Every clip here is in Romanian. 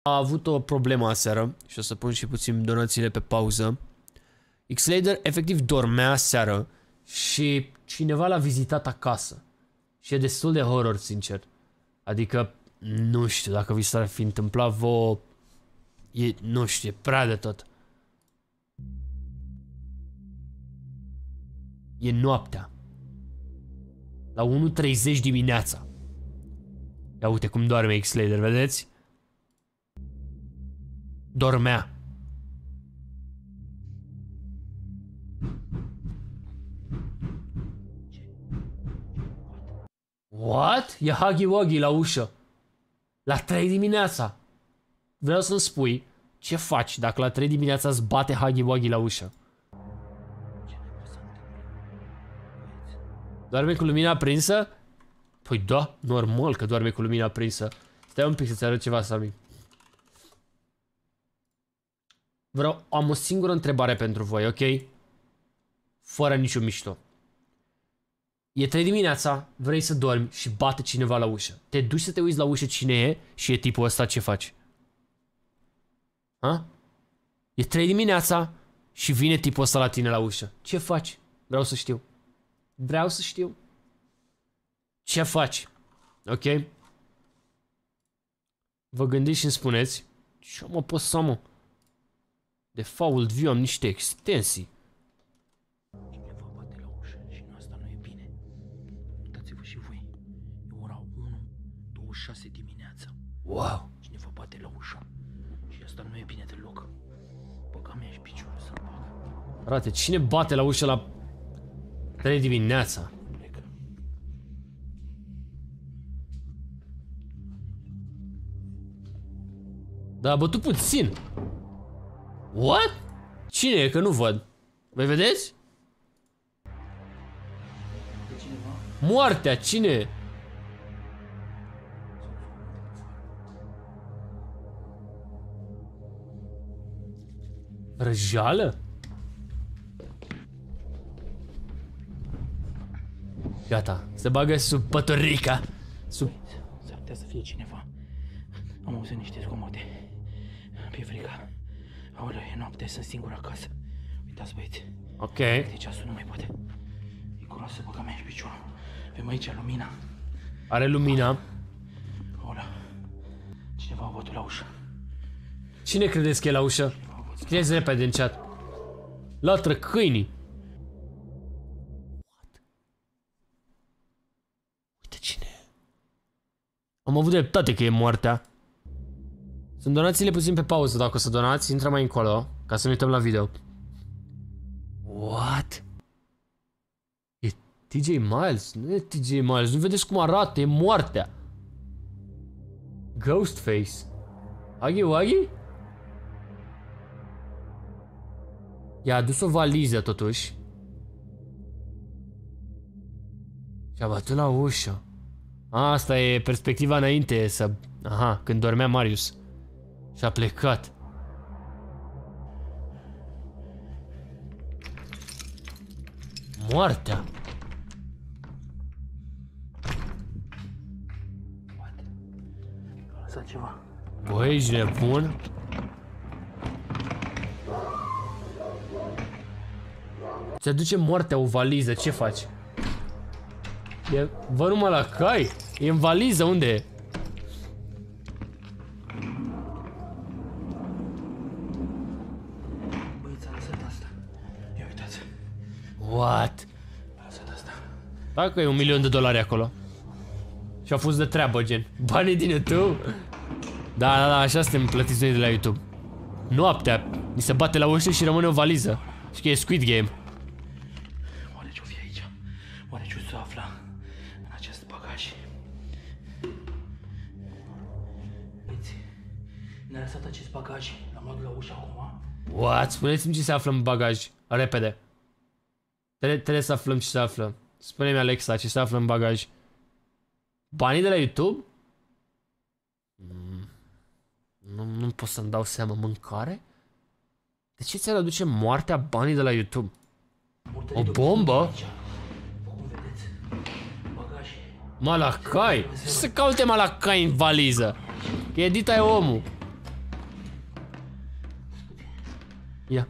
A avut o problemă aseară și o să pun și puțin donațiile pe pauză. X-Lader efectiv dormea aseară și cineva l-a vizitat acasă. Și e destul de horror, sincer. Adică, nu știu dacă vi s-ar fi întâmplat vouă... nu știu, e prea de tot. E noaptea. La 1:30 dimineața. Ia uite cum doarme X-Lader, vedeți? Dormea. What? E Huggy Wuggy la ușă. La 3 dimineața. Vreau să-mi spui ce faci dacă la 3 dimineața îți bate Huggy Wuggy la ușă. Doarme cu lumina aprinsă? Păi da, normal că doarme cu lumina aprinsă. Stai un pic să-ți arăt ceva, Sami. Am o singură întrebare pentru voi, ok? Fără niciun mișto. E 3 dimineața, vrei să dormi și bate cineva la ușă. Te duci să te uiți la ușă cine e și e tipul ăsta, ce faci? Ha? E 3 dimineața și vine tipul ăsta la tine la ușă. Ce faci? Vreau să știu. Vreau să știu. Ce faci? Ok? Vă gândiți și îmi spuneți. Ce mă pot să mă? De fault view am niște extensii. Cineva bate la ușă și asta nu e bine. Uitați-vă și voi. E ora 1:26 dimineața. Wow. Cineva bate la ușă și asta nu e bine deloc. Băga mea și piciorul să-l bag. Frate, cine bate la ușă la 3 dimineața? Plecă. Da, a bătut puțin. What? Cine e? Că nu văd. Voi vedeți? E cineva? Moartea, cine e? Răjală? Gata, se bagă sub păturica. Sub... S-ar putea să fie cineva. Am auzit niște zgomote. Mi-e frică. Aoleu, e noapte, sunt singur acasă. Uitați, băieți. Ok. De ceasul nu mai poate. E groasă, băga mea și piciorul. Avem aici lumina. Are lumina. Aoleu. Cineva a bătut la ușă. Cine credeți că e la ușă? Scrieți repede în chat. Latră câinii. Uite cine e. Am avut dreptate că e moartea. Sunt donațiile puțin pe pauză. Dacă o să donați, intră mai încolo ca să ne uităm la video. What? E TJ Miles? Nu e TJ Miles. Nu vedeți cum arată? E moartea. Ghostface. Huggy Wuggy? I-a adus o valiză totuși. Și-a bătut la ușă. Asta e perspectiva înainte să... Aha, când dormea Marius. Și-a plecat. Moartea. A lăsat ceva. Băi, ești nebun? Ți-aduce moartea o valiză, ce faci? E... Vă numai la cai? E în valiză, unde e? Băieți, a lăsat asta. Ia uitați. What? A lăsat asta. Dacă e $1.000.000 acolo. Și a fost de treabă, gen. Banii din YouTube? Da, așa suntem plătiți noi de la YouTube. Noaptea, ni se bate la ușă și rămâne o valiză. Și că e Squid Game. Oare ce-o fi aici? Oare ce-o să afla în acest bagaj? Băieți, ne-a lăsat acest bagaj. L-am luat la ușă acum. What? Spuneți-mi ce se află în bagaj. Repede. Trebuie să aflăm ce se află. Spune-mi, Alexa, ce se află în bagaj. Banii de la YouTube? Nu pot să-mi dau seama. Mâncare? De ce ți-ar aduce moartea banii de la YouTube? O bombă? Cum vedeți? Bagaj. Malacai? Ce să caute Malacai în valiză? Că Edita e omul. Ia.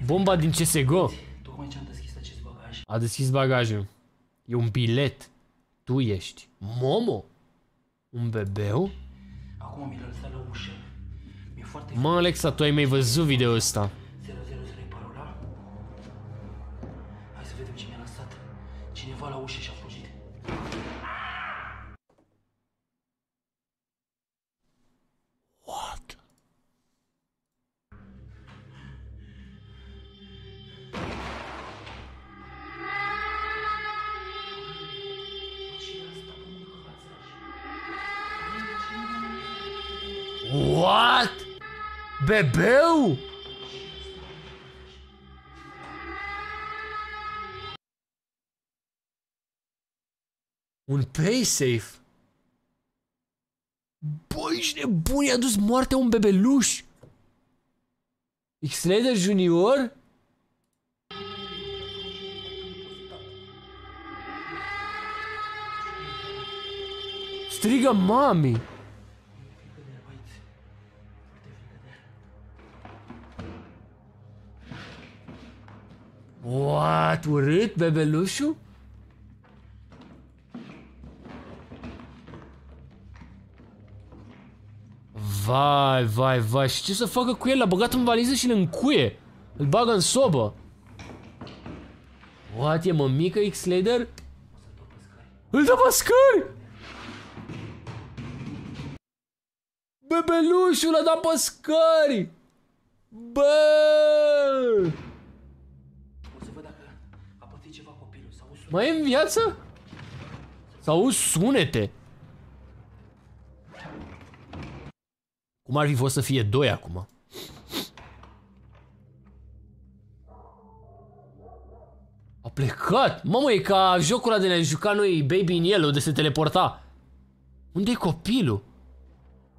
Bomba din CSGO. Tocmai ce am deschis acest bagaj. A deschis bagajul. E un bilet. Tu ești. Momo? Un bebeu? Acum mi l-a lăsat la ușă. Mi-e foarte... Mă, Alexa, tu ai mai văzut video ăsta. 000 e parola. Hai să vedem ce mi-a lăsat. Cineva la ușă și-a fugit. What? What? Bebeu? Un paysafe? Băi, ești nebun, i-a dus moartea un bebeluș. X-Raider Junior? Strigă mami. What? Urât bebelușul? Vai, vai, vai. Și ce să facă cu el? L-a băgat în valiză și îl încuie. Îl bagă în sobă. What? E mămică X-Raider? Îl dă pe scări! Bebelușul l-a dat pe scări! Bă! O să văd dacă a pățit ceva copilul. S-au sunat. Mai e în viață? S-au sunete. Cum ar fi fost să fie doi acum? A plecat! Mamă, e ca jocul ăla de ne-am jucat noi Baby in Yellow, de se teleporta. Unde-i copilul?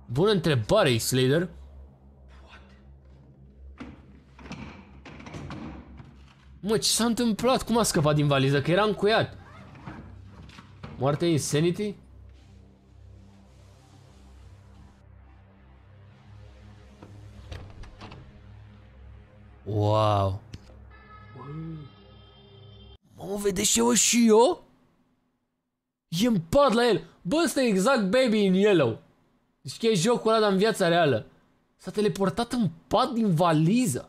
Bună întrebare, X-Raider. Mă, ce s-a întâmplat? Cum a scăpat din valiză? Că era încuiat. Moartea Insanity? Wow. Mă, vedeți ce văd și eu? E în pat la el. Bă, ăsta e exact Baby in Yellow. Deci că e jocul ăla, dar în viața reală. S-a teleportat în pat din valiză.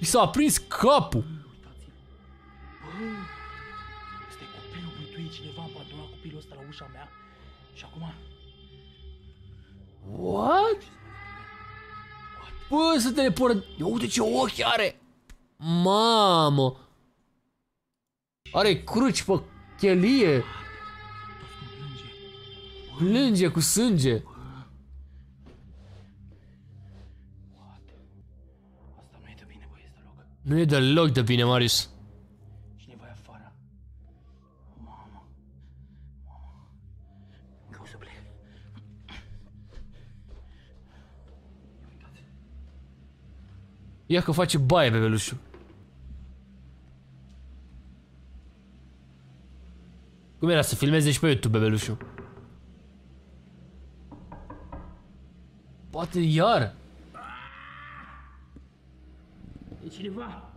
I s-a aprins capul. Ăsta e copilul bătuit, cineva a abandonat copilul ăsta la ușa mea. Și acum... What? Bă, să teleport. Ia uite ce ochi are. Mamă. Are cruci pe chelie. Plânge cu sânge. Asta nu e de bine, băieți, deloc. Nu e deloc de bine, Marius. Cineva e afară. Mamă. Vreau să plec. Ia că face baie bebelușul. Cum era să filmeze și pe YouTube bebelușul? Poate iar. E cineva.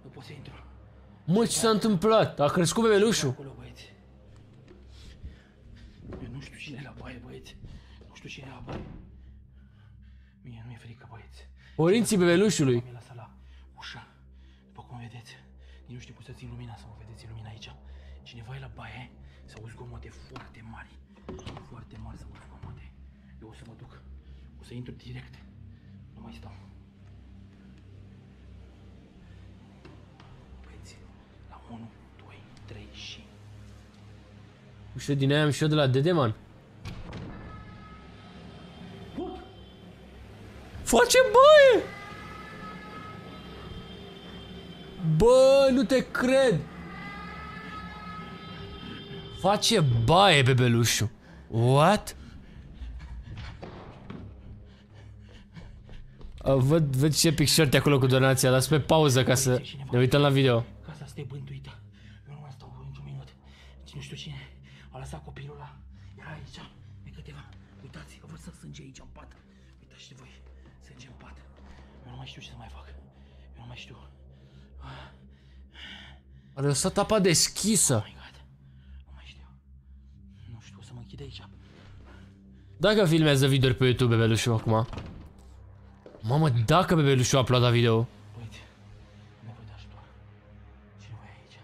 Nu pot să intru. Mă, ce s-a întâmplat? A crescut bebelușul. Acolo, băieți. Eu nu știu cine e la baie, băieți. Nu știu cine e la baie. Mie nu mi-e frică, băieți. Părinții bebelușului. Mi-a lăsat la ușă. După cum vedeți. Nici nu știu cum să țin lumina, să mă vedeți lumina aici. Cineva e la baie. S-au zgomote foarte mari. Foarte mari s-au zgomote. Eu o să mă duc. O să intru direct. Nu mai stau. Băieți, la 1, 2, 3 și... Ușă din aia am și eu de la Dedeman. Face baie! Bă, nu te cred! Face baie bebelușul. What? Văd ce picșorte acolo cu donația. Las pe pauză ca să ne uităm la video. Casa asta e bântuită. Eu nu mai stau niciun minut. Nu știu cine a lăsat copilul ăla. Era aici. E câteva. Uitați, văd să sânge aici în pat. Uitați și voi. Sânge în pat. Eu nu mai știu ce să mai fac. Eu nu mai știu. A lăsat apa deschisă. Oh my god. Nu mai știu. Nu știu, o să mă închid aici. Dacă filmează videouri pe YouTube bebelușul acum. Mamă, dacă bebelușul a uploadat video. Băieți, am nevoie de ajutor. Cine voi aici?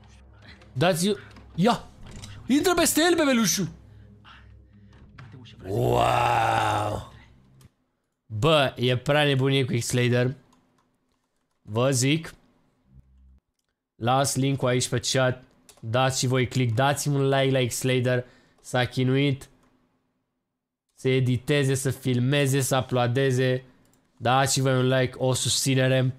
Nu știu. Dați-i... Ia! Intră peste el, bebelușul! Bate ușă, Wow! Bă, e prea nebunie cu X-Slader. Vă zic. Las link-ul aici pe chat. Dați și voi click, dați-mi un like la X-Slader. S-a chinuit să editeze, să filmeze, să uploadeze. Dați și voi un like, o susținere.